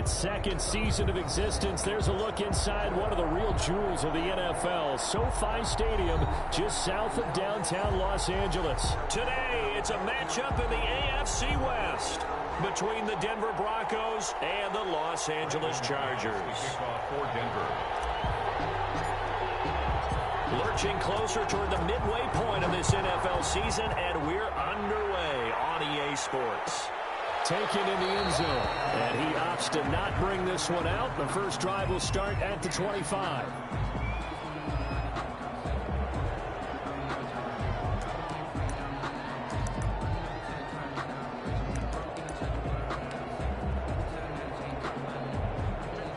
its second season of existence. There's a look inside one of the real jewels of the NFL. SoFi Stadium, just south of downtown Los Angeles. Today, it's a matchup in the AFC West between the Denver Broncos and the Los Angeles Chargers. For Denver. Lurching closer toward the midway point of this NFL season, and we're underway on EA Sports. Taken in the end zone, and he opts to not bring this one out. The first drive will start at the 25.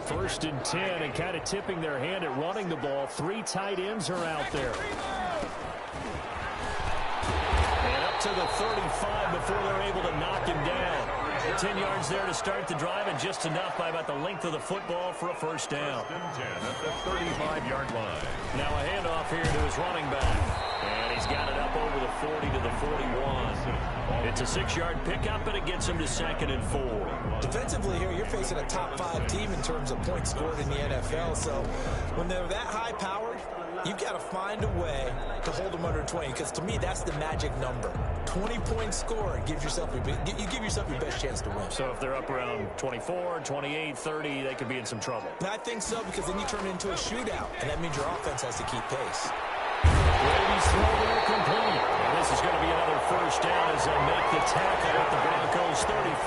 First and 10, and kind of tipping their hand at running the ball. 3 tight ends are out there. And up to the 35 before they're able to knock him down. 10 yards there to start the drive, and just enough by about the length of the football for a first down. First and 10 at the 35-yard line. Now a handoff here to his running back. And he's got it up over the 40 to the 41. It's a 6-yard pickup, and it gets him to 2nd and 4. Defensively here, you're facing a top-5 team in terms of points scored in the NFL. So when they're that high-powered, you've got to find a way to hold them under 20, because to me, that's the magic number. 20 points scored gives yourself you give yourself your best chance to win. So if they're up around 24, 28, 30, they could be in some trouble. I think so, because then you turn it into a shootout, and that means your offense has to keep pace. Brady's throwing it complete. And this is going to be another first down as they make the tackle at the Broncos 35.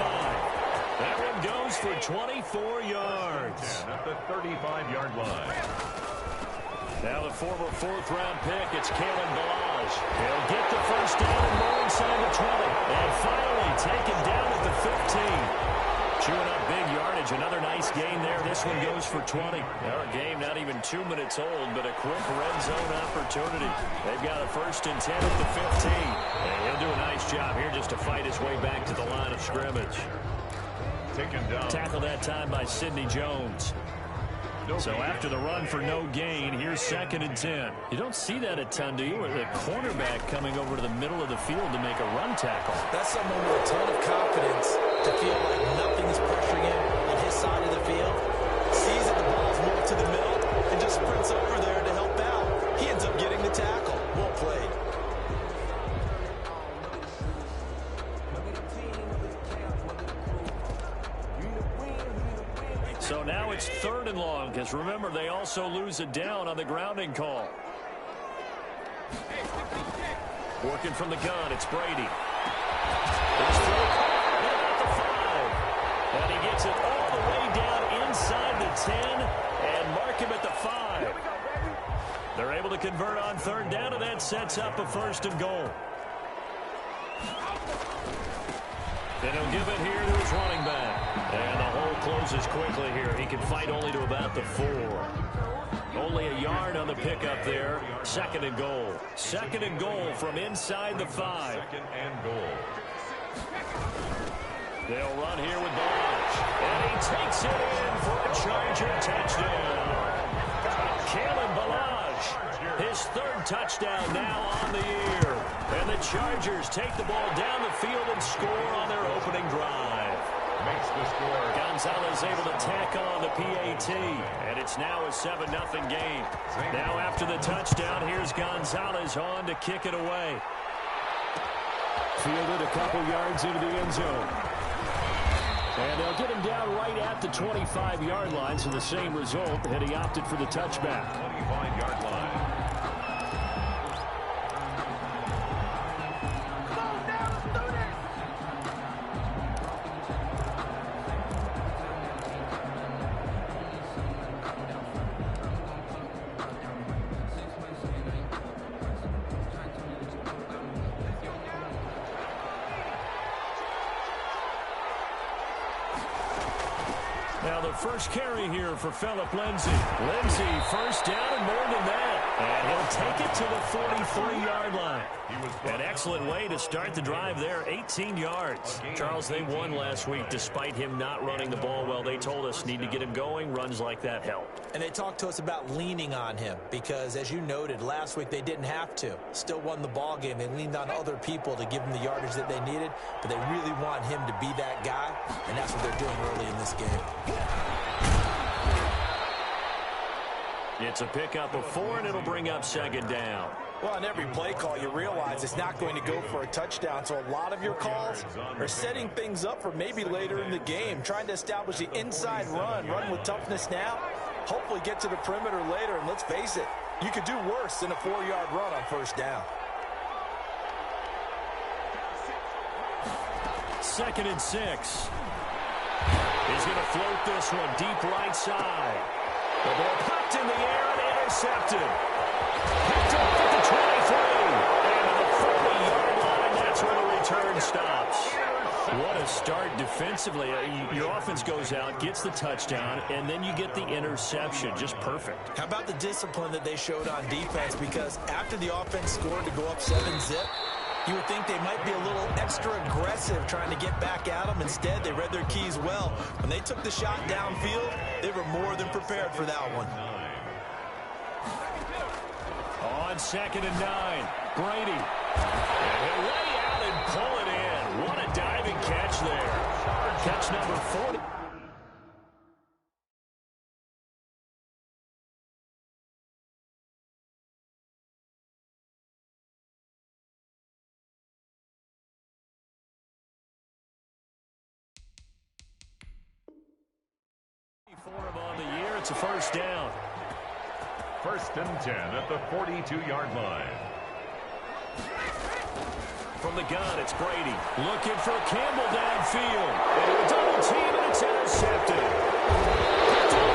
That one goes for 24 yards. At the 35-yard line. Now the former 4th-round pick, it's Kalen Balaj. He'll get the first down and more inside the 20. And finally taken down at the 15. Chewing up big yardage. Another nice gain there. This one goes for 20. Our game not even 2 minutes old, but a quick red zone opportunity. They've got a first and 10 at the 15. And he'll do a nice job here just to fight his way back to the line of scrimmage. Taken down. Tackled that time by Sidney Jones. So after the run for no gain, here's 2nd and 10. You don't see that a ton, do you? With the cornerback coming over to the middle of the field to make a run tackle. That's someone with a ton of confidence to feel like nothing is pressuring him on his side of the field. Sees that the ball's moved to the middle and just sprints over there to help out. He ends up getting the tackle. Well played. So now it's 3rd and long, because remember, they also lose a down on the grounding call. Working from the gun, it's Brady. There's Phil at the 5. And he gets it all the way down inside the 10 and mark him at the 5. They're able to convert on 3rd down, and that sets up a 1st and goal. Then he'll give it here to his running back. And the hole closes quickly here. He can fight only to about the 4. Only a yard on the pickup there. 2nd and goal. 2nd and goal from inside the 5. 2nd and goal. They'll run here with Balaj. And he takes it in for a Charger touchdown. Kalen Balaj, his 3rd touchdown now on the year. And the Chargers take the ball down the field and score on their opening drive. Makes the score. Gonzalez able to tack on the PAT. And it's now a 7-0 game. Now after the touchdown, here's Gonzalez on to kick it away. Fielded a couple yards into the end zone. And they'll get him down right at the 25-yard line, so the same result, and he opted for the touchback. 25-yard line. Now the first carry here for Phillip Lindsay. Lindsay first down and more than that. And he'll take it to the 43-yard line. An excellent way to start the drive there, 18 yards. Charles, they won last week despite him not running the ball well. They told us need to get him going. Runs like that help. And they talked to us about leaning on him because, as you noted, last week they didn't have to. Still won the ball game. They leaned on other people to give them the yardage that they needed, but they really want him to be that guy, and that's what they're doing early in this game. It's a pickup of 4, and it'll bring up second down. Well, on every play call, you realize it's not going to go for a touchdown, so a lot of your calls are setting things up for maybe later in the game, trying to establish the inside run with toughness now, hopefully get to the perimeter later, and let's face it, you could do worse than a 4-yard run on first down. 2nd and 6. He's going to float this one deep right side. The ball popped in the air and intercepted. Picked up at the 23. And to the 40-yard line, that's where the return stops. What a start defensively. Your offense goes out, gets the touchdown, and then you get the interception. Just perfect. How about the discipline that they showed on defense? Because after the offense scored to go up 7-zip, you would think they might be a little extra aggressive trying to get back at them. Instead, they read their keys well. When they took the shot downfield, they were more than prepared for that one. On 2nd and 9, Brady. And he'll lay out and pull it in. What a diving catch there. Catch number 40. For him on the year, it's a first down. 1st and 10 at the 42-yard line. From the gun, it's Brady. Looking for Campbell downfield. And a double team, and it's intercepted.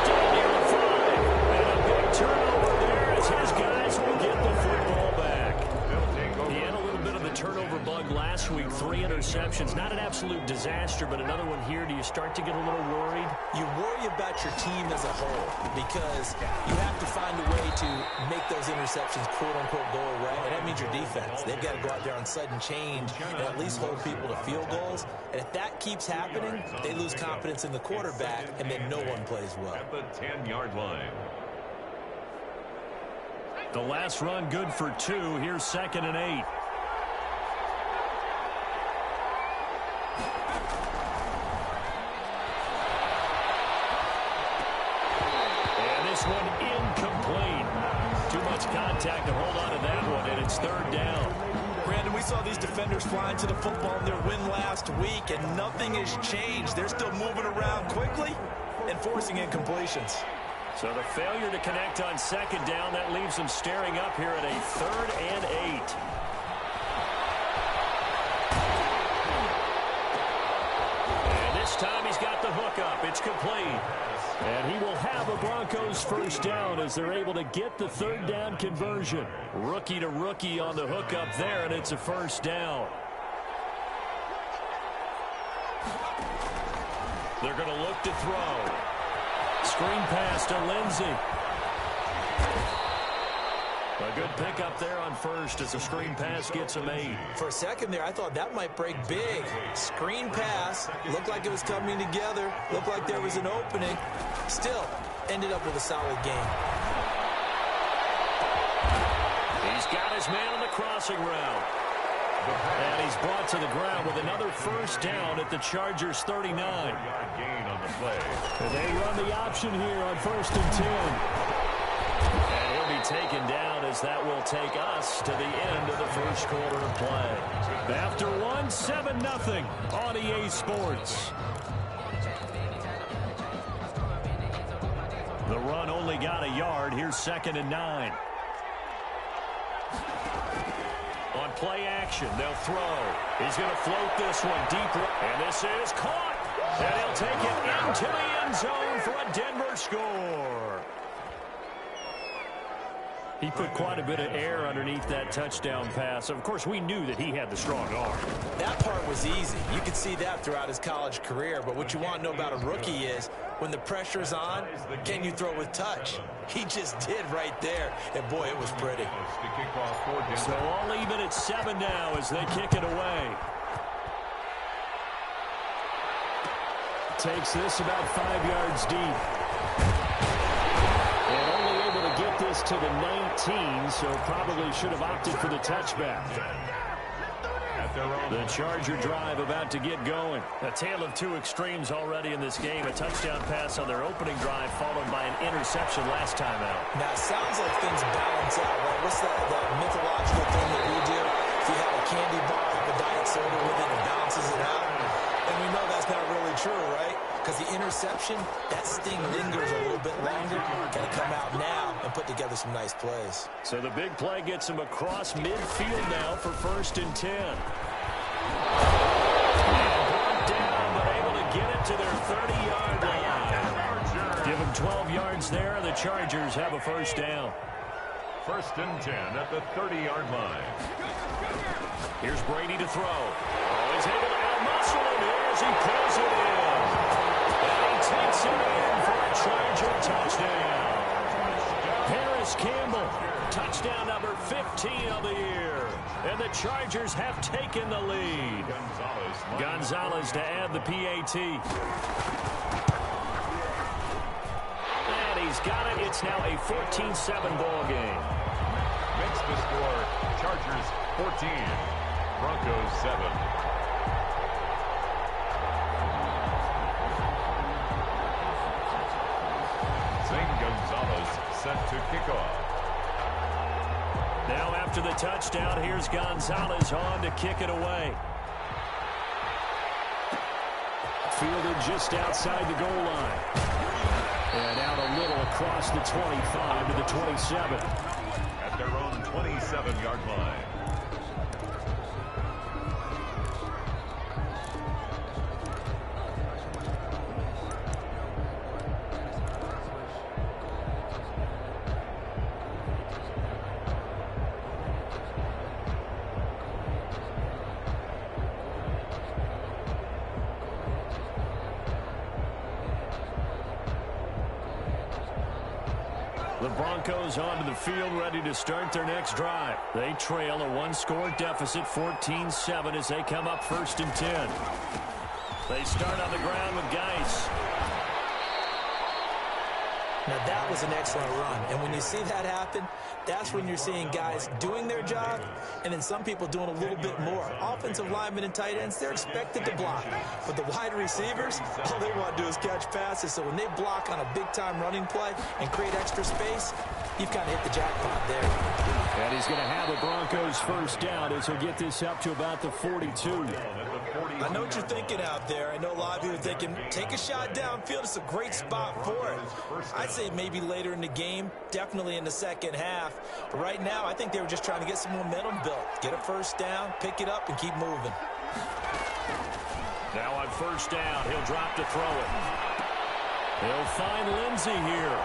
Down near the 5. And a big turnover there as his guys will get the football back. He had a little bit of the turnover bug last week. 3 interceptions. Not an absolute disaster, but another one here. Do you start to get a little worried? You worry about your team as a whole because you have to find a way to make those interceptions, quote-unquote, go away, and that means your defense. They've got to go out there on sudden change and at least hold people to field goals, and if that keeps happening, they lose confidence in the quarterback, and then no one plays well. At the 10-yard line. The last run good for 2. Here's 2nd and 8. One incomplete. Too much contact to hold on to that one, and it's 3rd down. Brandon, we saw these defenders flying to the football in their win last week, and nothing has changed. They're still moving around quickly and forcing incompletions. So the failure to connect on 2nd down, that leaves them staring up here at a 3rd and 8. And this time he's got the hookup. It's complete. And he will have a Broncos first down as they're able to get the 3rd down conversion. Rookie to rookie on the hookup there, and it's a first down. They're going to look to throw. Screen pass to Lindsey. A good pickup there on first as the screen pass gets him 8. For a second there, I thought that might break big. Screen pass. Looked like it was coming together. Looked like there was an opening. Still, ended up with a solid game. He's got his man on the crossing route. And he's brought to the ground with another first down at the Chargers' 39. Gain on the play. And they run the option here on 1st and 10. And he'll be taken down as that will take us to the end of the first quarter of play. After 7-0 on EA Sports. The run only got a yard. Here's 2nd and 9. On play action, they'll throw. He's going to float this one deep. And this is caught. And he'll take it into the end zone for a Denver score. He put quite a bit of air underneath that touchdown pass. Of course, we knew that he had the strong arm. That part was easy. You could see that throughout his college career. But what you want to know about a rookie is when the pressure's on, can you throw with touch? He just did right there, and boy, it was pretty. So all even at 7 now as they kick it away. Takes this about 5 yards deep. And only able to get this to the 19, so probably should have opted for the touchback. The Charger drive about to get going. A tale of two extremes already in this game. A touchdown pass on their opening drive followed by an interception last time out. Now, it sounds like things balance out, right? What's that mythological thing that we do? If you have a candy bar, have a diet soda with it, it balances it out. And we know that's not really true, right? Because the interception, that sting lingers a little bit longer. Got to come out now and put together some nice plays. So the big play gets him across midfield now for 1st and 10. Brought down, but able to get it to their 30-yard line. Give them 12 yards there. The Chargers have a 1st down. 1st and 10 at the 30-yard line. Here's Brady to throw. Oh, he's able to out-muscle him here as he pulls it in. And he takes it in for a Charger touchdown. Harris Campbell, touchdown number 15 of the year. And the Chargers have taken the lead. Gonzalez to add the PAT. And he's got it. It's now a 14-7 ball game. Makes the score Chargers 14, Broncos 7. Zane Gonzalez set to kick off. Now after the touchdown, here's Gonzalez on to kick it away. Fielded just outside the goal line. And out a little across the 25 to the 27. At their own 27-yard line. The Broncos onto the field, ready to start their next drive. They trail a one-score deficit, 14-7, as they come up 1st and 10. They start on the ground with Geis. Now, that was an excellent run. And when you see that happen, that's when you're seeing guys doing their job and then some people doing a little bit more. Offensive linemen and tight ends, they're expected to block. But the wide receivers, all they want to do is catch passes. So when they block on a big-time running play and create extra space, you've kind of hit the jackpot there. And he's going to have a Broncos 1st down as he'll get this up to about the 42. I know what you're thinking out there. I know a lot of you are thinking, take a shot downfield. It's a great spot for it. I'd say maybe later in the game, definitely in the second half. But right now, I think they were just trying to get some momentum built. Get a 1st down, pick it up, and keep moving. Now on 1st down, he'll drop to throw it. He'll find Lindsey here.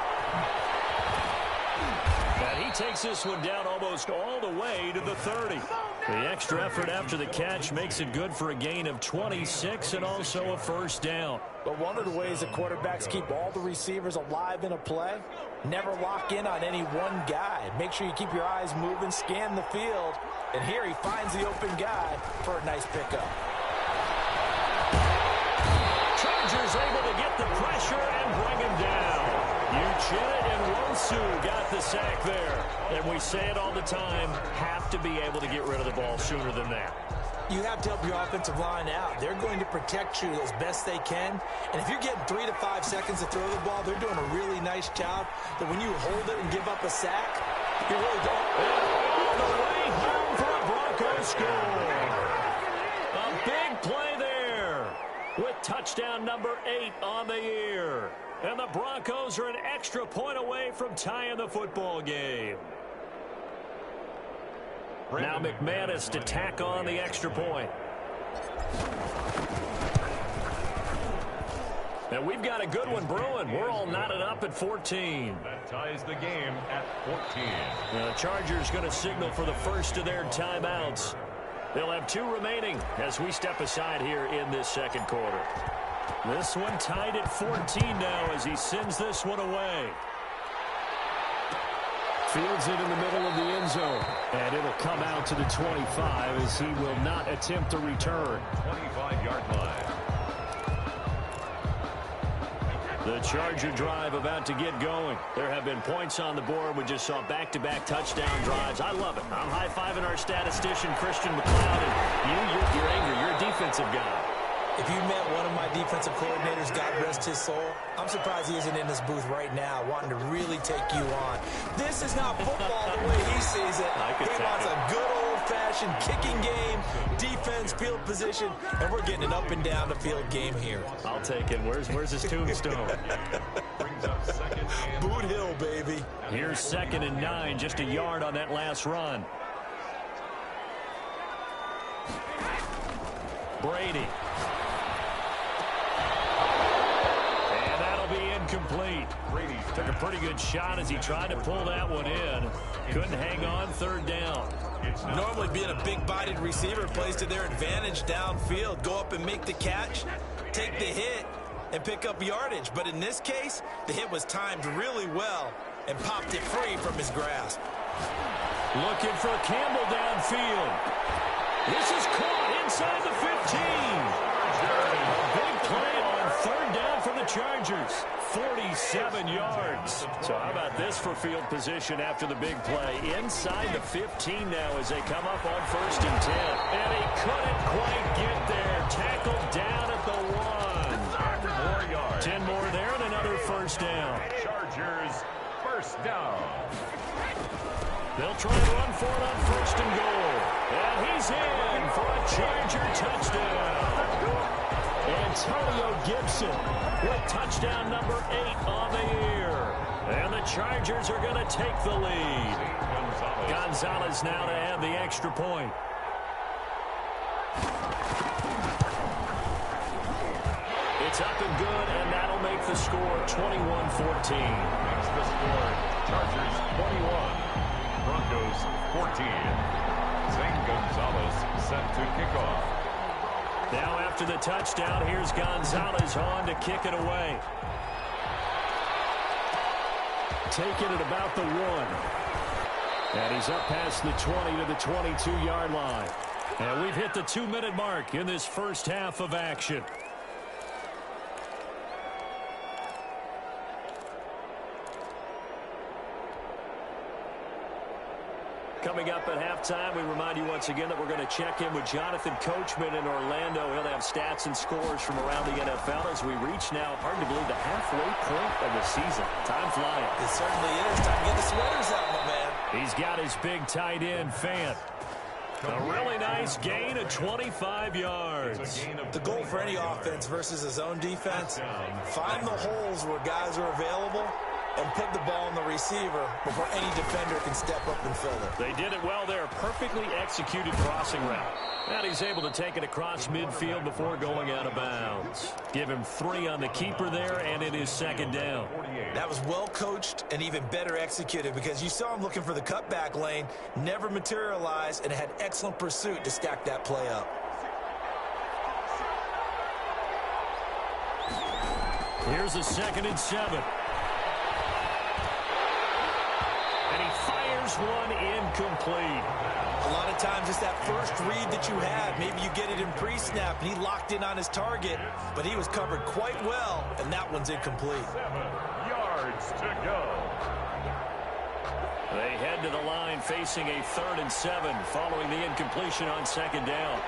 And he takes this one down almost all the way to the 30. The extra effort after the catch makes it good for a gain of 26 and also a 1st down. But one of the ways that quarterbacks keep all the receivers alive in a play, never lock in on any one guy. Make sure you keep your eyes moving, scan the field. And here he finds the open guy for a nice pickup. Chargers able to get the pressure and bring him down. Uchenna and Wosu got the sack there. And we say it all the time, have to be able to get rid of the ball sooner than that. You have to help your offensive line out. They're going to protect you as best they can. And if you're getting 3 to 5 seconds to throw the ball, they're doing a really nice job. But when you hold it and give up a sack, you really don't. All the way home for a Broncos score. A big play there with touchdown number 8 on the year. And the Broncos are an extra point away from tying the football game. Now McManus to tack on the extra point. And we've got a good one brewing. We're all knotted up at 14. That ties the game at 14. The Chargers going to signal for the first of their timeouts. They'll have 2 remaining as we step aside here in this second quarter. This one tied at 14 now as he sends this one away. Fields it in the middle of the end zone. And it'll come out to the 25 as he will not attempt a return. 25-yard line. The Charger drive about to get going. There have been points on the board. We just saw back-to-back touchdown drives. I love it. I'm high-fiving our statistician, Christian McLeod, and you're angry. You're a defensive guy. If you met one of my defensive coordinators, God rest his soul, I'm surprised he isn't in this booth right now wanting to really take you on. This is not football the way he sees it. He wants a good old-fashioned kicking game, defense, field position, and we're getting an up-and-down-the-field game here. I'll take it. Where's his tombstone? Brings up second and Boot Hill, baby. Here's 2nd and 9, just a yard on that last run. Brady. Incomplete. Brady Took a pretty good shot as he tried to pull that one in. Couldn't hang on 3rd down. Normally being a big-bodied receiver plays to their advantage downfield. Go up and make the catch, take the hit, and pick up yardage. But in this case, the hit was timed really well and popped it free from his grasp. Looking for Campbell downfield. This is caught inside the 15. A big play on 3rd down for the Chargers. 47 yards. So how about this for field position after the big play? Inside the 15 now as they come up on 1st and 10. And he couldn't quite get there. Tackled down at the 1. 10 more yards. 10 more there and another 1st down. Chargers, 1st down. They'll try to run for it on 1st and goal. And he's in for a Charger touchdown. Antonio Gibson with touchdown number 8 on the year. And the Chargers are going to take the lead. Gonzalez now to add the extra point. It's up and good, and that'll make the score 21-14. Makes the score Chargers 21, Broncos 14. Zane Gonzalez set to kick off. Now after the touchdown, here's Gonzalez on to kick it away. Taking it about the 1. And he's up past the 20 to the 22-yard line. And we've hit the 2-minute mark in this first half of action. Coming up at halftime, we remind you once again that we're going to check in with Jonathan Coachman in Orlando. He'll have stats and scores from around the NFL as we reach now, hard to believe, the halfway point of the season. Time flying. It certainly is. Time to get the sweaters out, my man. He's got his big tight end, Fant. A really nice gain of 25 yards. The goal for any offense versus a zone defense, find the holes where guys are available and put the ball on the receiver before any defender can step up and fill it. They did it well there. Perfectly executed crossing route. And he's able to take it across midfield before going out of bounds. Give him 3 on the keeper there, and it is 2nd down. That was well coached and even better executed because you saw him looking for the cutback lane, never materialized, and had excellent pursuit to stack that play up. Here's a 2nd and 7. One incomplete. A lot of times it's that first read that you have. Maybe you get it in pre-snap, and he locked in on his target, but he was covered quite well, and that one's incomplete. 7 yards to go. They head to the line facing a 3rd and 7 following the incompletion on 2nd down.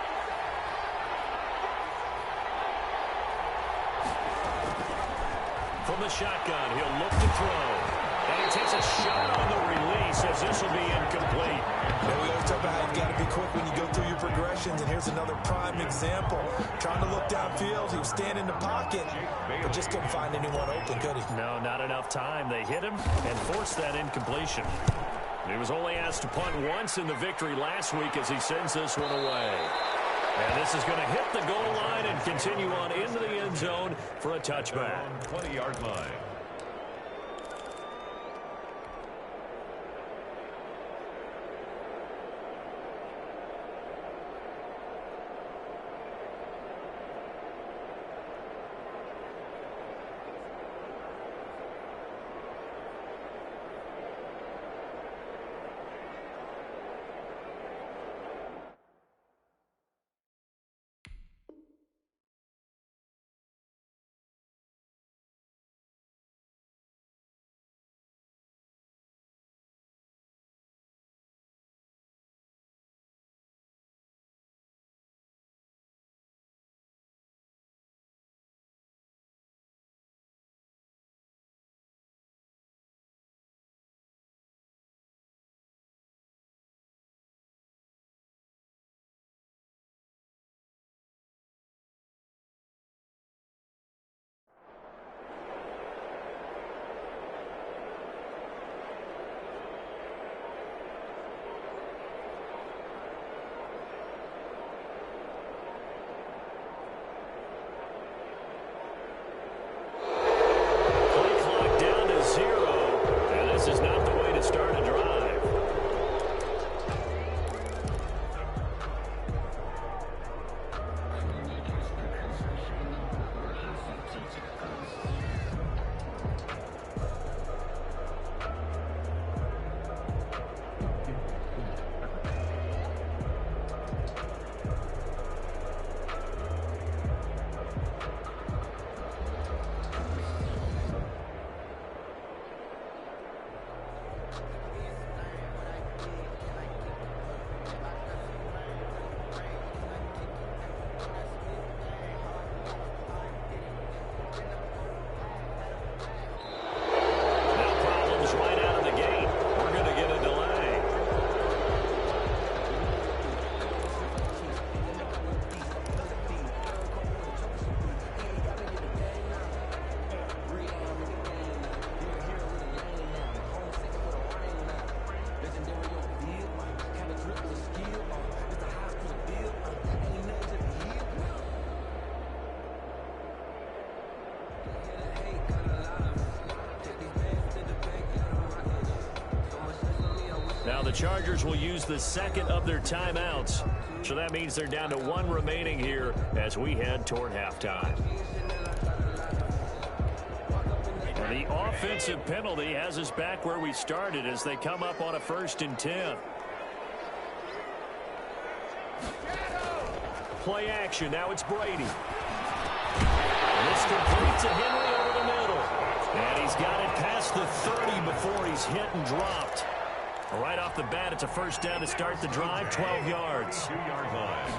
From the shotgun, he'll look to throw. And he takes a shot on the release as this will be incomplete. Yeah, we always talk about how you've got to be quick when you go through your progressions, and here's another prime example. Trying to look downfield, he was standing in the pocket, but just couldn't find anyone open, could he? No, not enough time. They hit him and forced that incompletion. He was only asked to punt once in the victory last week as he sends this one away. And this is going to hit the goal line and continue on into the end zone for a touchback. 20-yard line. Chargers will use the second of their timeouts. So that means they're down to one remaining here as we head toward halftime. And the offensive penalty has us back where we started as they come up on a 1st and 10. Play action. Now it's Brady. This complete to Henry over the middle. And he's got it past the 30 before he's hit and dropped. Right off the bat, it's a 1st down to start the drive, 12 yards. 2-yard line.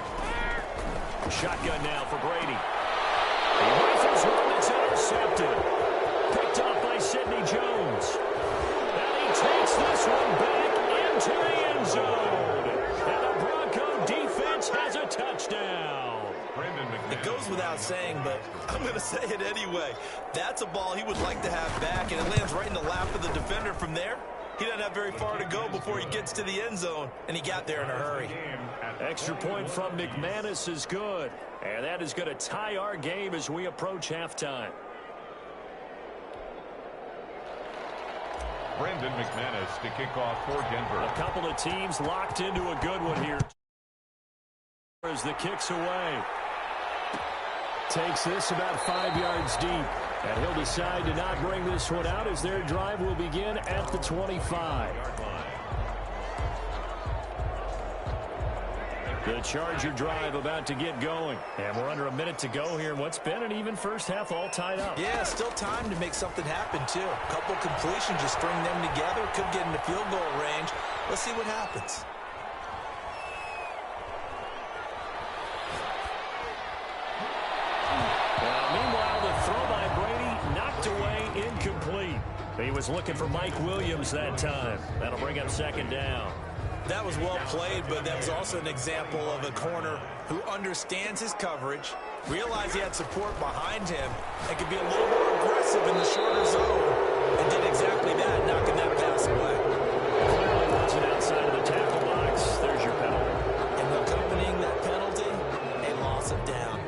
Shotgun now for Brady. He rifles one that's intercepted. Picked off by Sidney Jones. And he takes this one back into the end zone. And the Bronco defense has a touchdown. It goes without saying, but I'm going to say it anyway. That's a ball he would like to have back, and it lands right in the lap of the defender. From there, he doesn't have very far to go before he gets to the end zone, and he got there in a hurry. Extra point from McManus is good, and that is going to tie our game as we approach halftime. Brandon McManus to kick off for Denver. A couple of teams locked into a good one here as the kick's away. Takes this about 5 yards deep. And he'll decide to not bring this one out as their drive will begin at the 25. The Charger drive about to get going. And we're under a minute to go here in what's been an even first half, all tied up. Yeah, still time to make something happen, too. A couple completions, just string them together. Could get into field goal range. Let's see what happens. Meanwhile, the throw by Brady knocked away, incomplete. He was looking for Mike Williams that time. That'll bring up 2nd down. That was well played, but that was also an example of a corner who understands his coverage, realized he had support behind him, and could be a little more aggressive in the shorter zone, and did exactly that, knocking that pass away. Clearly wasn't outside of the tackle box. There's your penalty. And accompanying that penalty, a loss of down.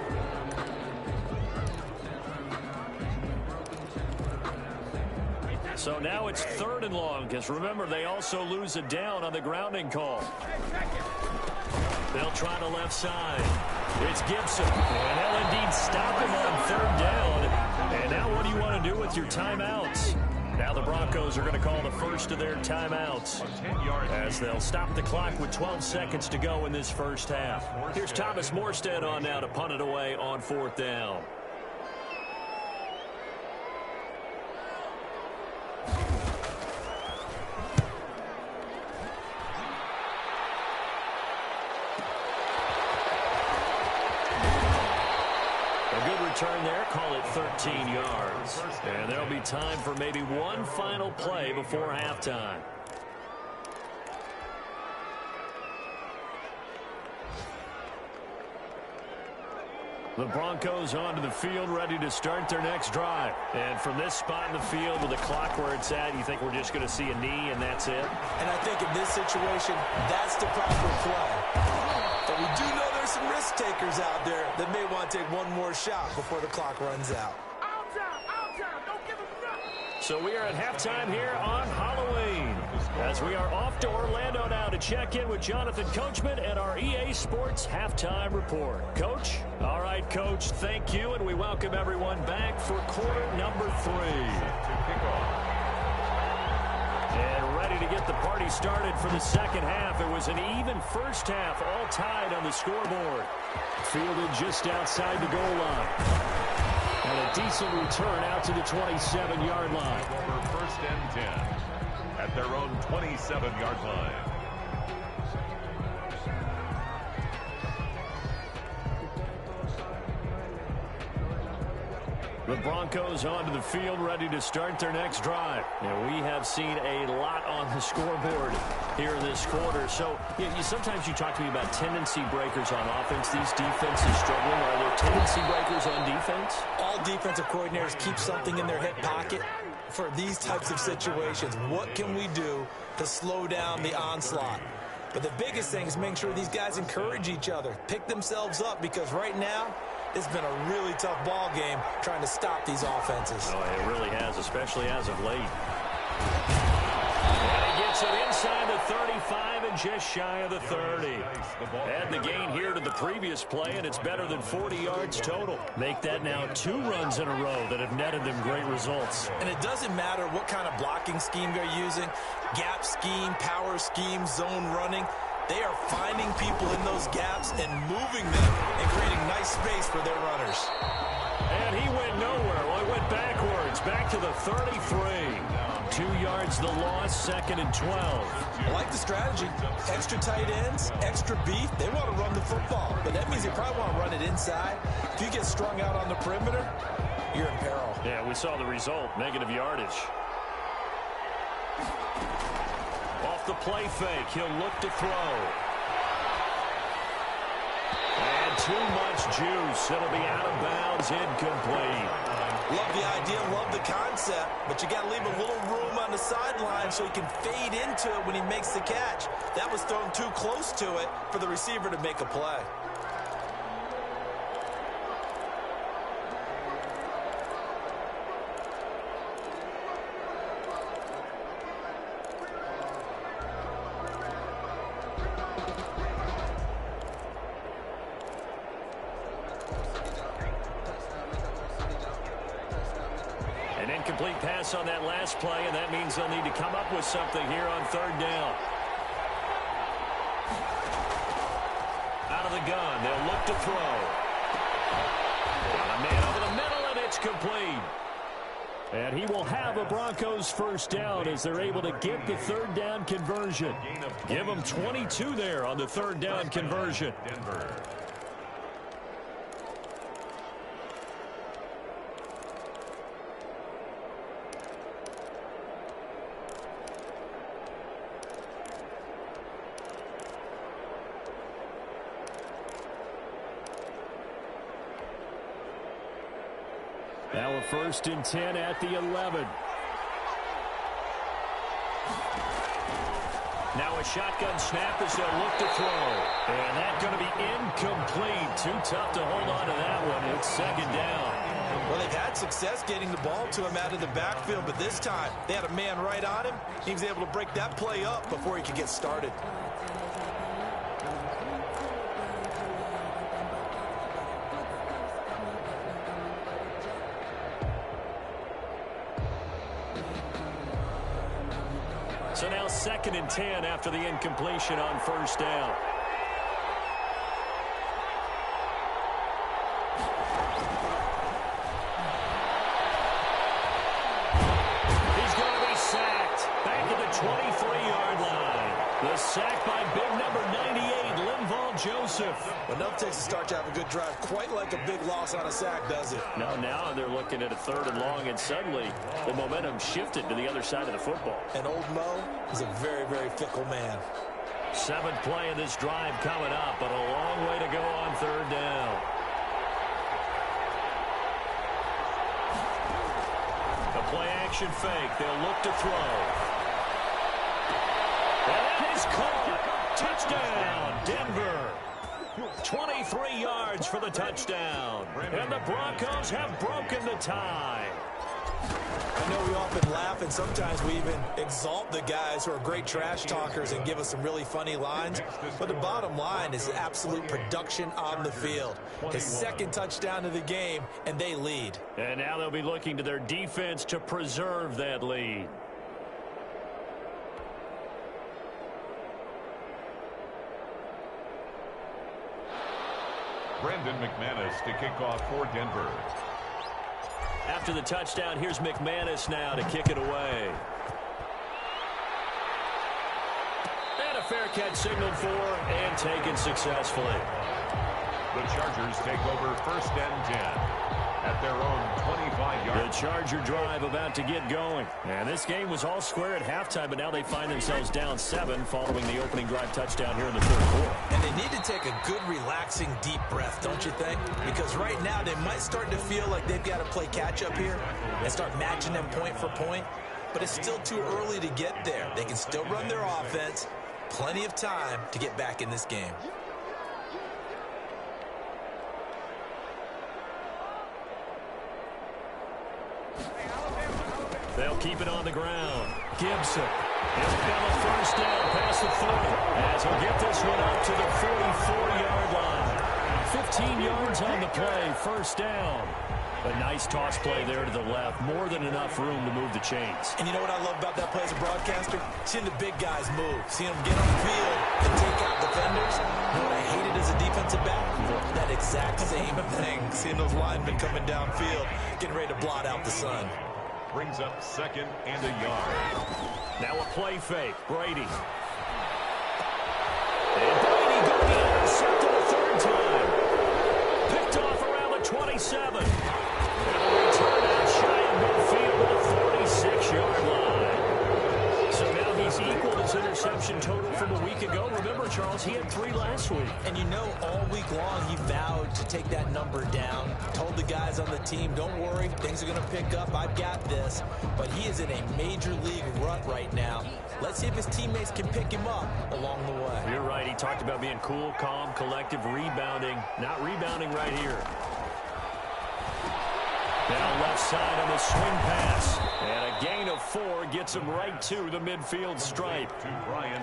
So now it's 3rd and long, because remember, they also lose a down on the grounding call. They'll try the left side. It's Gibson. And they'll indeed stop him on 3rd down. And now what do you want to do with your timeouts? Now the Broncos are going to call the first of their timeouts as they'll stop the clock with 12 seconds to go in this first half. Here's Thomas Morstead on now to punt it away on 4th down. Turn there, call it 13 yards. And there'll be time for maybe one final play before halftime. The Broncos onto the field, ready to start their next drive. And from this spot in the field with the clock where it's at, you think we're just going to see a knee and that's it? And I think in this situation, that's the proper play. But we do know there's some risk takers out there that may want to take one more shot before the clock runs out. So we are at halftime here on Halloween as we are off to Orlando now to check in with Jonathan Coachman and our EA Sports Halftime Report. Coach? All right, Coach, thank you, and we welcome everyone back for quarter number 3. And ready to get the party started for the second half. It was an even first half, all tied on the scoreboard. Fielded just outside the goal line. And a decent return out to the 27-yard line. For 1st and 10 at their own 27-yard line. The Broncos onto the field, ready to start their next drive. And we have seen a lot on the scoreboard here in this quarter. So sometimes you talk to me about tendency breakers on offense. These defenses struggling. Are there tendency breakers on defense? All defensive coordinators keep something in their hip pocket for these types of situations. What can we do to slow down the onslaught? But the biggest thing is making sure these guys encourage each other, pick themselves up, because right now, it's been a really tough ball game trying to stop these offenses. Oh, it really has, especially as of late. And he gets it inside the 35. 25 and just shy of the 30. Add the gain here to the previous play, and it's better than 40 yards total. Make that now 2 runs in a row that have netted them great results. And it doesn't matter what kind of blocking scheme they're using, gap scheme, power scheme, zone running. They are finding people in those gaps and moving them and creating nice space for their runners. And he went nowhere. Well, he went backwards, back to the 33. 2 yards the loss, 2nd and 12. I like the strategy. Extra tight ends, extra beef. They want to run the football, but that means they probably want to run it inside. If you get strung out on the perimeter, you're in peril. Yeah, we saw the result, negative yardage. Off the play fake, he'll look to throw. And too much juice. It'll be out of bounds, incomplete. Love the idea, love the concept, but you got to leave a little room on the sideline so he can fade into it when he makes the catch. That was thrown too close to it for the receiver to make a play. Incomplete pass on that last play, and that means they'll need to come up with something here on 3rd down. Out of the gun, they'll look to throw. Got a man over the middle, and it's complete. And he will have a Broncos 1st down as they're able to get the 3rd down conversion. Give them 22 there on the 3rd down conversion. Denver. Now a 1st and 10 at the 11. Now a shotgun snap as they'll look to throw. And that's going to be incomplete. Too tough to hold on to that one. It's 2nd down. Well, they've had success getting the ball to him out of the backfield, but this time they had a man right on him. He was able to break that play up before he could get started. So now 2nd and 10 after the incompletion on 1st down. He's going to be sacked. Back at the 23-yard line. The sack by big number 98, Linval Joseph. Enough takes to start to have a good drive. Quite like a big loss on a sack, does it? No, now they're looking at a 3rd and long, and suddenly the momentum shifted to the other side of the football. And old Mo is a very, very fickle man. 7th play of this drive coming up, but a long way to go on 3rd down. The play-action fake. They'll look to throw. And that is caught. Touchdown, Denver. 23 yards for the touchdown. And the Broncos have broken the tie. I know we often laugh, and sometimes we even exalt the guys who are great trash talkers and give us some really funny lines. But the bottom line is absolute production on the field. His 2nd touchdown of the game, and they lead. And now they'll be looking to their defense to preserve that lead. Brendan McManus to kick off for Denver. After the touchdown, here's McManus now to kick it away. And a fair catch signaled for and taken successfully. The Chargers take over 1st and 10 at their own 25-yard. The Charger drive about to get going. And this game was all square at halftime, but now they find themselves down 7 following the opening drive touchdown here in the 3rd quarter. And they need to take a good, relaxing, deep breath, don't you think? Because right now they might start to feel like they've got to play catch-up here and start matching them point for point. But it's still too early to get there. They can still run their offense. Plenty of time to get back in this game. They'll keep it on the ground. Gibson He'll have a first down past the 40 as he'll get this one up to the 44-yard line. 15 yards on the play, first down. A nice toss play there to the left. More than enough room to move the chains. And you know what I love about that play as a broadcaster? Seeing the big guys move. Seeing them get on the field and take out defenders. You know what I hated as a defensive back? That exact same thing. Seeing those linemen coming downfield, getting ready to blot out the sun. Brings up 2nd and a yard. Now a play fake. Brady. And Brady going to intercept it a third time. Picked off around the 27. And a return out shy of midfield to the 46-yard line. So now he's equaled his interception total from a week ago. Remember, Charles, he had 3 last week. And you know, all week long he vowed to take that number down. Told the guys on the team, don't worry, things are going to pick up. I've got this. But he is in a major league rut right now. Let's see if his teammates can pick him up along the way. You're right. He talked about being cool, calm, collective, rebounding. Not rebounding right here. Now left side on the swing pass. And a gain of 4 gets him right to the midfield stripe.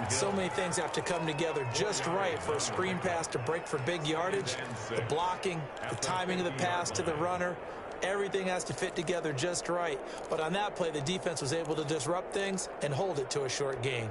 So many things have to come together just right for a screen pass to break for big yardage. The blocking, the timing of the pass to the runner. Everything has to fit together just right. But on that play, the defense was able to disrupt things and hold it to a short gain.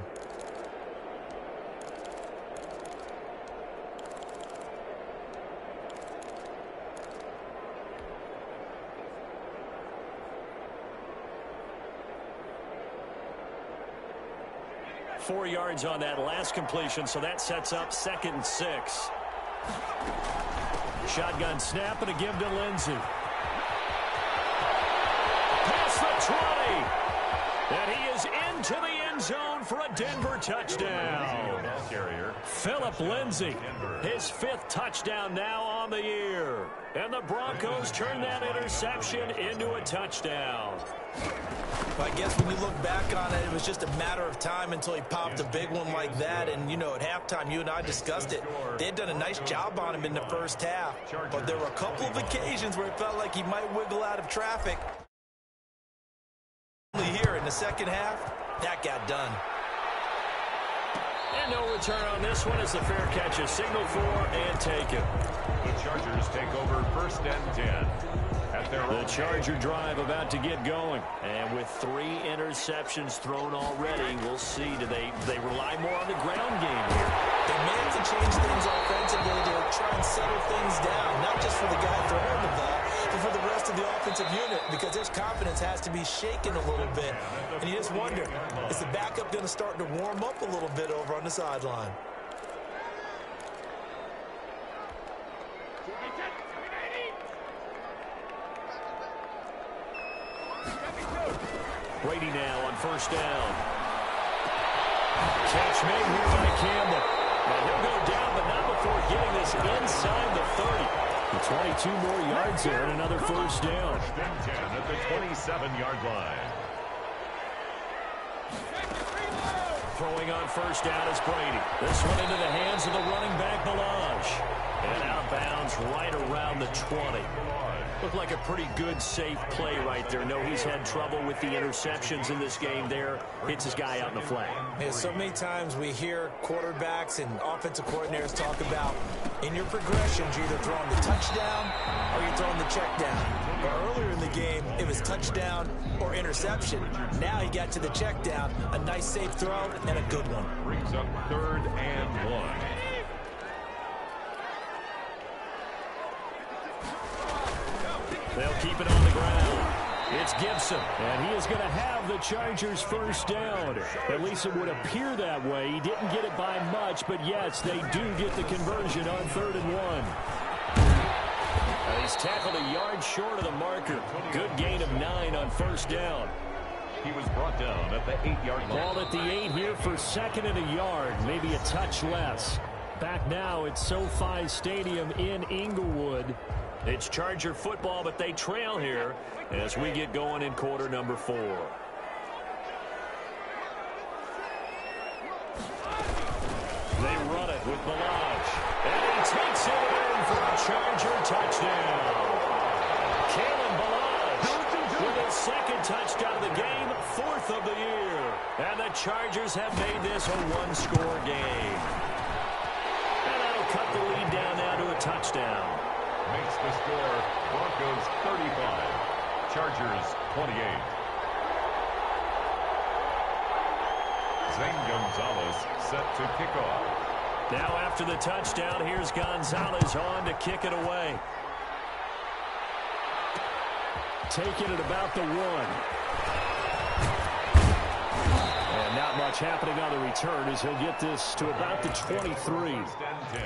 Four yards on that last completion, so that sets up 2nd and 6. Shotgun snap and a give to Lindsey. Past the 20. And he is into the end zone for a Denver touchdown. Phillip Lindsay, his 5th touchdown now on the year. And the Broncos turn that interception into a touchdown. I guess when you look back on it, it was just a matter of time until he popped a big one like that. And, you know, at halftime, you and I discussed it. They had done a nice job on him in the first half. But there were a couple of occasions where it felt like he might wiggle out of traffic. Here in the second half, that got done. And no return on this one as the fair catch is signaled for and taken. The Chargers take over 1st and 10. The Charger drive about to get going. And with 3 interceptions thrown already, we'll see. Do they rely more on the ground game here? They may have to change things offensively to try and settle things down, not just for the guy throwing the ball, but for the rest of the offensive unit, because his confidence has to be shaken a little bit. And you just wonder, is the backup going to start to warm up a little bit over on the sideline? Brady now on 1st down. Catch made here by Campbell. Now he'll go down, but not before getting this inside the 30. The 22 more yards there and another 1st down. 1st and 10 at the 27-yard line. Throwing on 1st down is Brady. This one into the hands of the running back, Balaj. And out of bounds right around the 20. Looked like a pretty good, safe play right there. No, he's had trouble with the interceptions in this game there. Hits his guy out in the flat. Yeah, so many times we hear quarterbacks and offensive coordinators talk about in your progressions, you're either throwing the touchdown or you're throwing the check down. But earlier in the game, it was touchdown or interception. Now he got to the check down, a nice safe throw and a good one. Brings up 3rd and 1. They'll keep it on the ground. It's Gibson, and he is going to have the Chargers' 1st down. At least it would appear that way. He didn't get it by much, but yes, they do get the conversion on 3rd and 1. He's tackled a yard short of the marker. Good gain of 9 on 1st down. He was brought down at the 8-yard line. Ball at the 8 here for 2nd and a yard, maybe a touch less. Back now at SoFi Stadium in Inglewood. It's Charger football, but they trail here as we get going in quarter number 4. They run it with Balaj. And he takes it in for a Charger touchdown. Kalen Balaj with his 2nd touchdown of the game, 4th of the year. And the Chargers have made this a one-score game. And that'll cut the lead down now to a touchdown. Makes the score Broncos 35, Chargers 28. Zane Gonzalez set to kick off. Now after the touchdown, here's Gonzalez on to kick it away. Taking it about the 1. And not much happening on the return as he'll get this to about the 23. First and 10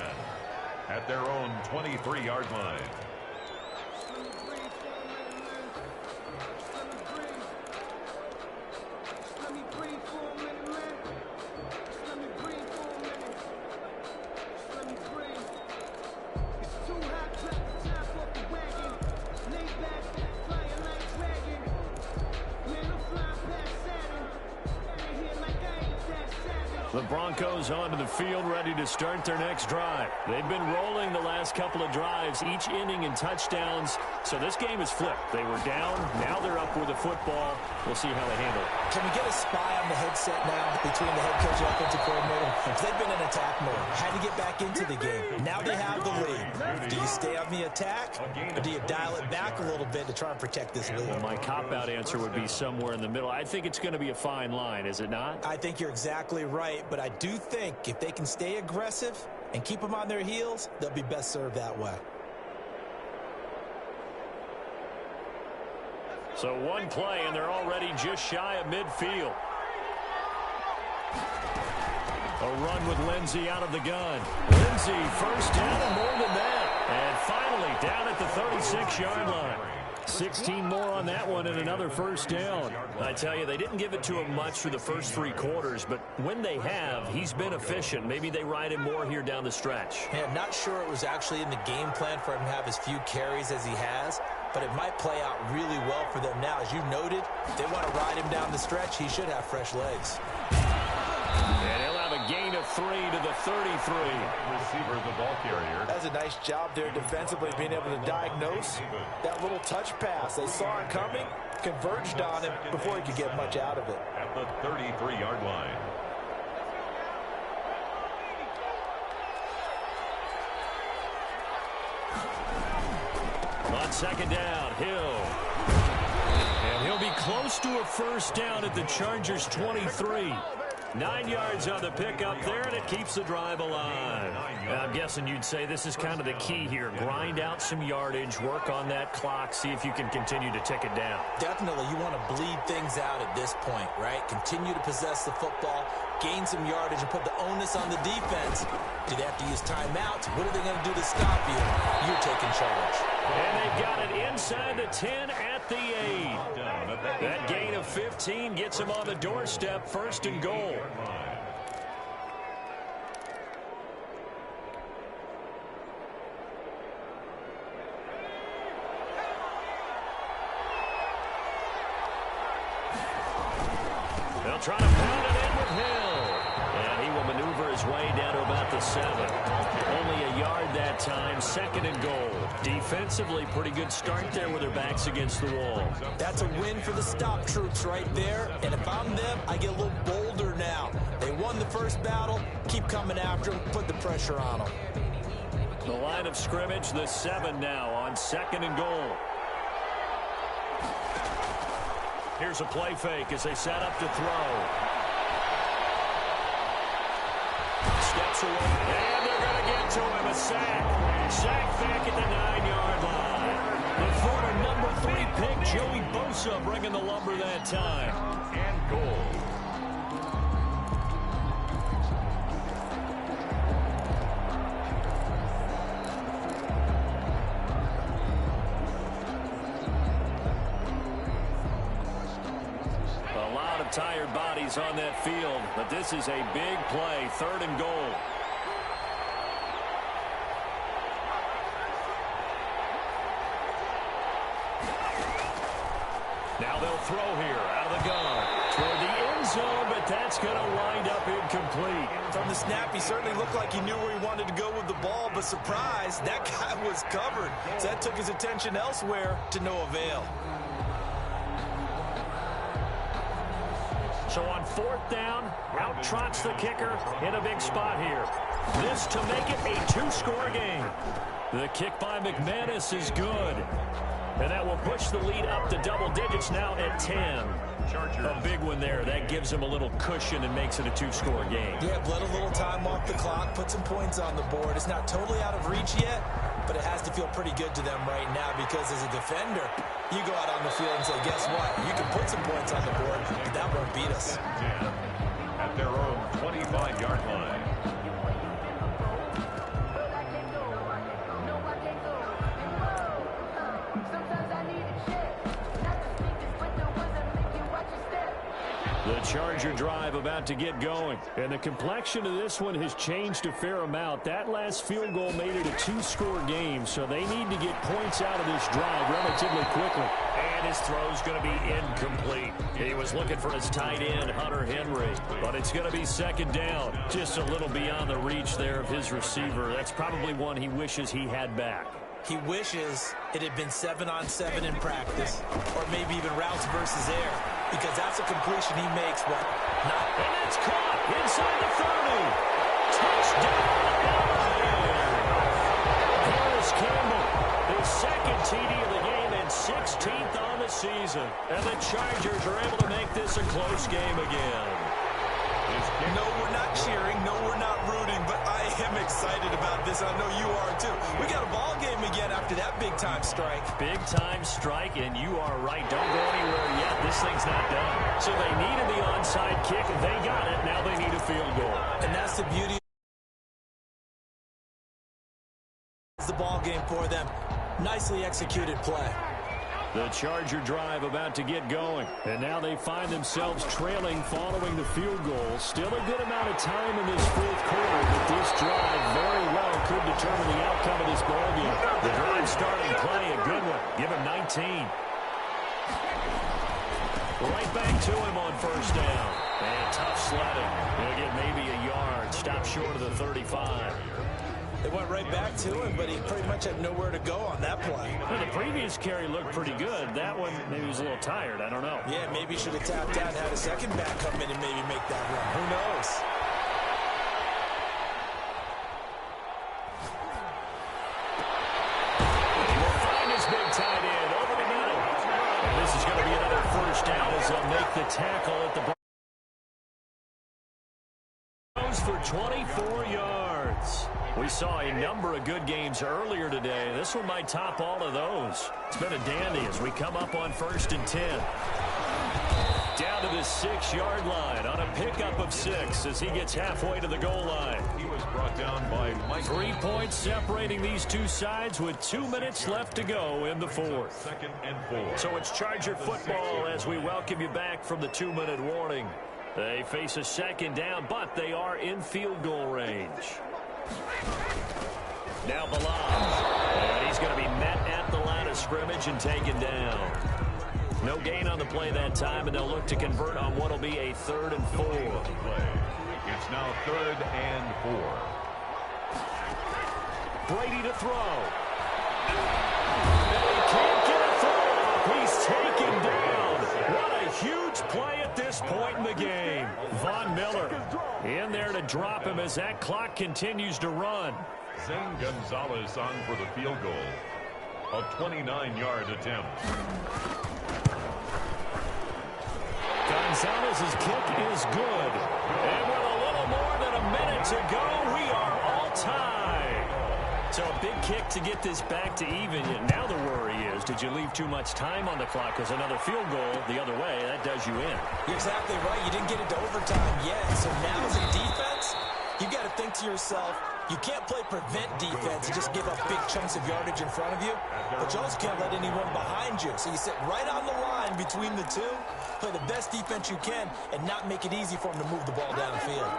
at their own 23-yard line. The Broncos onto the field, ready to start their next drive. They've been rolling the last couple of drives, each inning in touchdowns. So this game is flipped. They were down. Now they're up with the football. We'll see how they handle it. Can we get a spy on the headset now between the head coach and offensive coordinator? They've been in attack mode. Had to get back into the game. Now they have the lead. Do you stay on the attack, or do you dial it back a little bit to try and protect this lead? Well, my cop-out answer would be somewhere in the middle. I think it's going to be a fine line, is it not? I think you're exactly right, but I do think if they can stay aggressive and keep them on their heels, they'll be best served that way. So one play, and they're already just shy of midfield. A run with Lindsey out of the gun. Lindsey first down and more than that. And finally down at the 36-yard line. 16 more on that one and another first down. I tell you, they didn't give it to him much for the first 3 quarters, but when they have, he's been efficient. Maybe they ride him more here down the stretch. Hey, I'm not sure it was actually in the game plan for him to have as few carries as he has, but it might play out really well for them now. As you noted, if they want to ride him down the stretch, he should have fresh legs. And he'll have a gain of 3 to the 33. Receiver, the ball carrier. That's a nice job there defensively, being able to diagnose that little touch pass. They saw it coming, converged on him before he could get much out of it. At the 33-yard line. On second down, Hill. And he'll be close to a first down at the Chargers' 23. 9 yards on the pickup there, and it keeps the drive alive. I'm guessing you'd say this is kind of the key here. Grind out some yardage, work on that clock, see if you can continue to tick it down. Definitely, you want to bleed things out at this point, right? Continue to possess the football, gain some yardage, and put the onus on the defense. Do they have to use timeouts? What are they going to do to stop you? You're taking charge. And they've got it inside the 10 at the 8. That gain of 15 gets them on the doorstep, first and goal. They'll try to pound it in with Hill. And he will maneuver his way down to about the 7. Only a yard that time, second and goal. Defensively, pretty good start there with their backs against the wall. That's a win for the stop troops right there. And if I'm them, I get a little bolder now. They won the first battle. Keep coming after them. Put the pressure on them. The line of scrimmage, the 7 now on second and goal. Here's a play fake as they set up to throw. Steps away, and they're going to get to him. A sack. Sack back at the 9-yard line. The former number 3 pick, Joey Bosa, bringing the lumber that time. And goal. Tired bodies on that field, but this is a big play, third and goal. Now they'll throw here out of the gun toward the end zone, but that's going to wind up incomplete. From the snap, he certainly looked like he knew where he wanted to go with the ball, but surprise, that guy was covered. So that took his attention elsewhere to no avail. So on 4th down, out trots the kicker in a big spot here. This to make it a 2-score game. The kick by McManus is good. And that will push the lead up to double digits now at 10. A big one there. That gives them a little cushion and makes it a 2-score game. Yeah, let a little time off the clock, put some points on the board. It's not totally out of reach yet, but it has to feel pretty good to them right now because as a defender, you go out on the field and say, guess what? You can put some points on the board, but that won't beat us. At their own 25-yard line. The Charger drive about to get going. And the complexion of this one has changed a fair amount. That last field goal made it a 2-score game, so they need to get points out of this drive relatively quickly. And his throw's going to be incomplete. He was looking for his tight end, Hunter Henry. But it's going to be 2nd down. Just a little beyond the reach there of his receiver. That's probably one he wishes he had back. He wishes it had been 7-on-7 in practice, or maybe even routes versus air, because that's a completion he makes, but not. And that's caught inside the 30. Touchdown, Harris Campbell, his 2nd TD of the game and 16th on the season. And the Chargers are able to make this a close game again. No, we're not cheering. No, we're not rooting, but I am excited about this. I know you are, too. We got a ball game again after that big-time strike. Big-time strike, and you are right. Don't go anywhere yet. This thing's not done. So they needed the onside kick. They got it. Now they need a field goal. And that's the beauty. It's the ball game for them. Nicely executed play. The Charger drive about to get going. And now they find themselves trailing following the field goal. Still a good amount of time in this 4th quarter, but this drive very well could determine the outcome of this ballgame. The drive starting play, a good one. Give him 19. Right back to him on 1st down. And tough sledding. He'll get maybe a yard. Stop short of the 35. They went right back to him, but he pretty much had nowhere to go on that play. Well, the previous carry looked pretty good. That one, maybe he was a little tired. I don't know. Yeah, maybe he should have tapped out and had a second back come in and maybe make that run. Who knows? He will find his big tight end over the middle. And this is going to be another 1st down as they'll make the tackle at the Browns for 24 yards. We saw a number of good games earlier today. This one might top all of those. It's been a dandy as we come up on 1st and 10. Down to the 6-yard line on a pickup of 6 as he gets halfway to the goal line. He was brought down by Mike. 3 points separating these two sides with 2 minutes left to go in the 4th. 2nd and 4. So it's Charger football as we welcome you back from the 2-minute warning. They face a 2nd down, but they are in field goal range. Now Balaz. And he's going to be met at the line of scrimmage and taken down. No gain on the play that time, and they'll look to convert on what will be a 3rd and 4. It's now 3rd and 4. Brady to throw. And he can't get a throw off. He's taken down. What a huge play at this point in the game. Von Miller in there to drop him as that clock continues to run. Zane Gonzalez on for the field goal. A 29-yard attempt. Gonzalez's kick is good. And with a little more than a minute to go, we are all tied. So a big kick to get this back to even. Now the worry is, did you leave too much time on the clock? Because another field goal the other way, that does you in. You're exactly right. You didn't get it to overtime yet. So now as a defense, you got to think to yourself, you can't play prevent defense and just give up big chunks of yardage in front of you, but you also can't let anyone behind you. So you sit right on the line between the two, play the best defense you can, and not make it easy for them to move the ball downfield.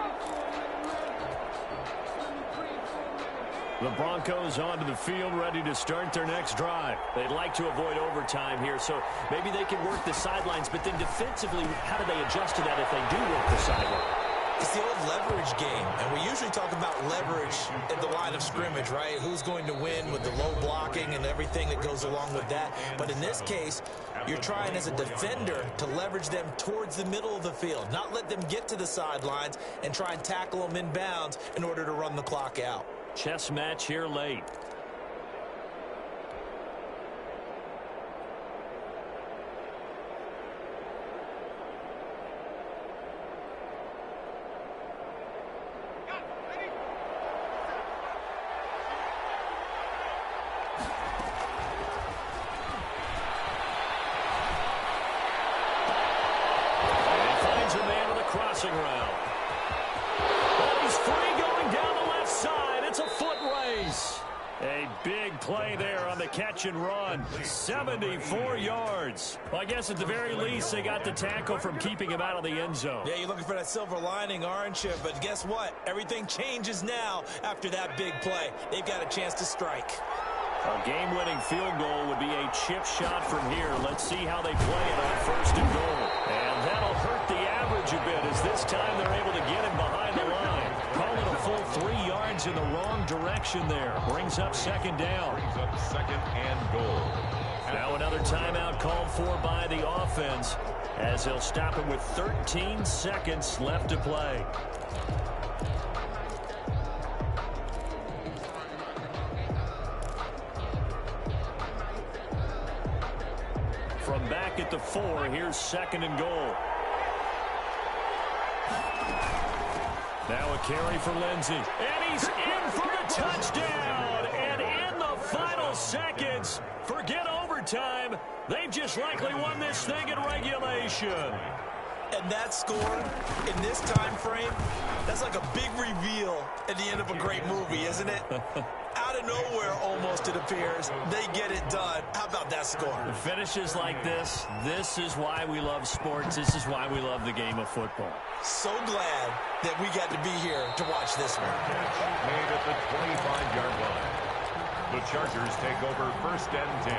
The Broncos onto the field, ready to start their next drive. They'd like to avoid overtime here, so maybe they can work the sidelines, but then defensively, how do they adjust to that if they do work the sideline? It's the old leverage game, and we usually talk about leverage at the line of scrimmage, right? Who's going to win with the low blocking and everything that goes along with that. But in this case, you're trying as a defender to leverage them towards the middle of the field, not let them get to the sidelines and try and tackle them in bounds in order to run the clock out. Chess match here late. Crossing route. Oh, he's free going down the left side. It's a foot race. A big play there on the catch and run. 74 yards. Well, I guess at the very least, they got the tackle from keeping him out of the end zone. Yeah, you're looking for that silver lining, aren't you? But guess what? Everything changes now after that big play. They've got a chance to strike. A game-winning field goal would be a chip shot from here. Let's see how they play it on first and goal. And that'll hurt the average a bit as this time they're able to get him behind the line. Call it a full 3 yards in the wrong direction there. Brings up second down. Brings up second and goal. Now another timeout called for by the offense as they'll stop him with 13 seconds left to play. From back at the 4, here's second and goal. Now a carry for Lindsey. And he's in for the touchdown. And in the final seconds, forget overtime. They've just likely won this thing in regulation. And that score in this time frame, that's like a big reveal at the end of a great movie, isn't it? Out of nowhere, almost, it appears. They get it done. How about that score? The finishes like this is why we love sports. This is why we love the game of football. So glad that we got to be here to watch this one. Made at the 25-yard line. The Chargers take over first and 10.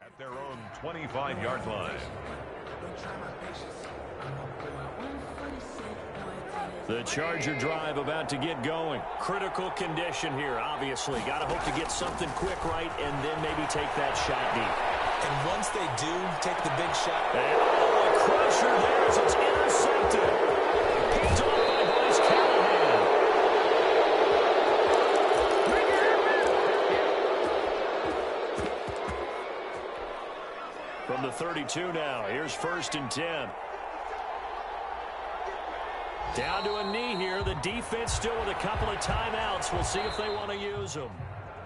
At their own 25-yard line. The Charger drive about to get going. Critical condition here, obviously. Got to hope to get something quick right and then maybe take that shot deep. And once they do take the big shot. And, oh, a crusher there as it's intercepted. Picked off by Bryce Callahan. From the 32 now, here's first and 10. Down to a knee here. The defense still with a couple of timeouts. We'll see if they want to use them.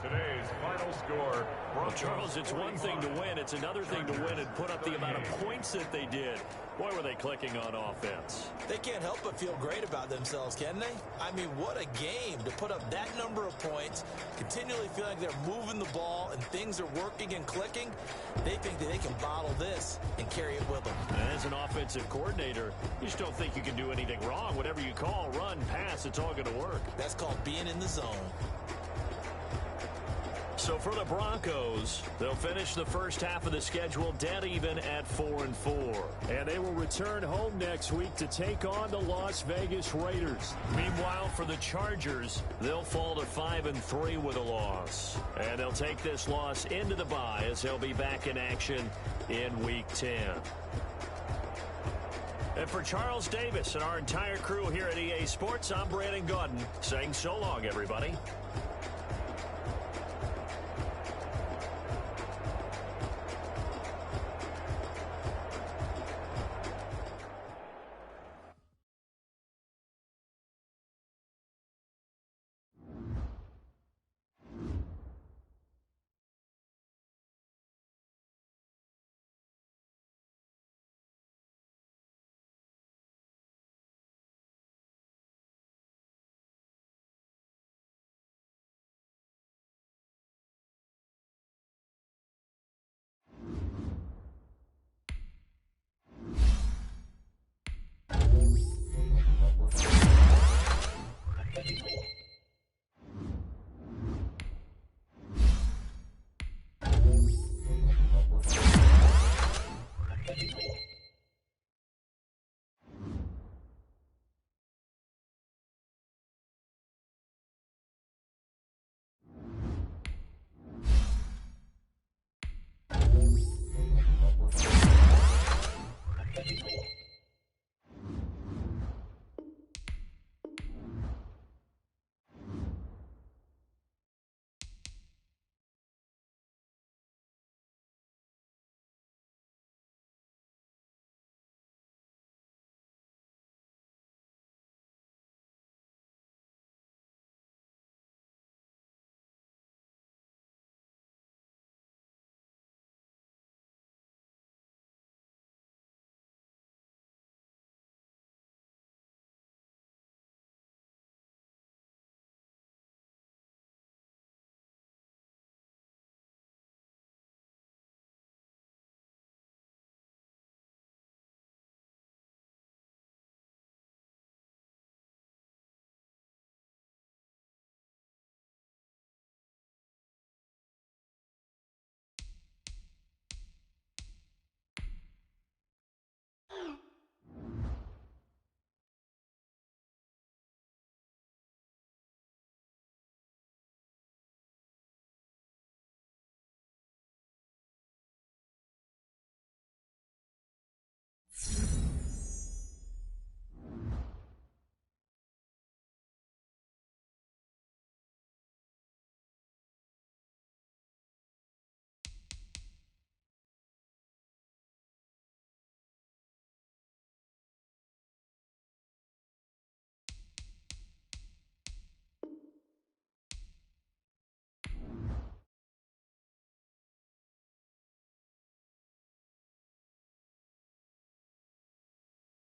Today's final score. Well, Charles, it's one thing to win. It's another thing to win and put up the amount of points that they did. Boy, were they clicking on offense. They can't help but feel great about themselves, can they? I mean, what a game to put up that number of points, continually feel like they're moving the ball and things are working and clicking. They think that they can bottle this and carry it with them. And as an offensive coordinator, you just don't think you can do anything wrong. Whatever you call, run, pass, it's all going to work. That's called being in the zone. So for the Broncos, they'll finish the first half of the schedule dead even at 4-4. And they will return home next week to take on the Las Vegas Raiders. Meanwhile, for the Chargers, they'll fall to 5-3 with a loss. And they'll take this loss into the bye as they'll be back in action in Week 10. And for Charles Davis and our entire crew here at EA Sports, I'm Brandon Gaudin saying so long, everybody.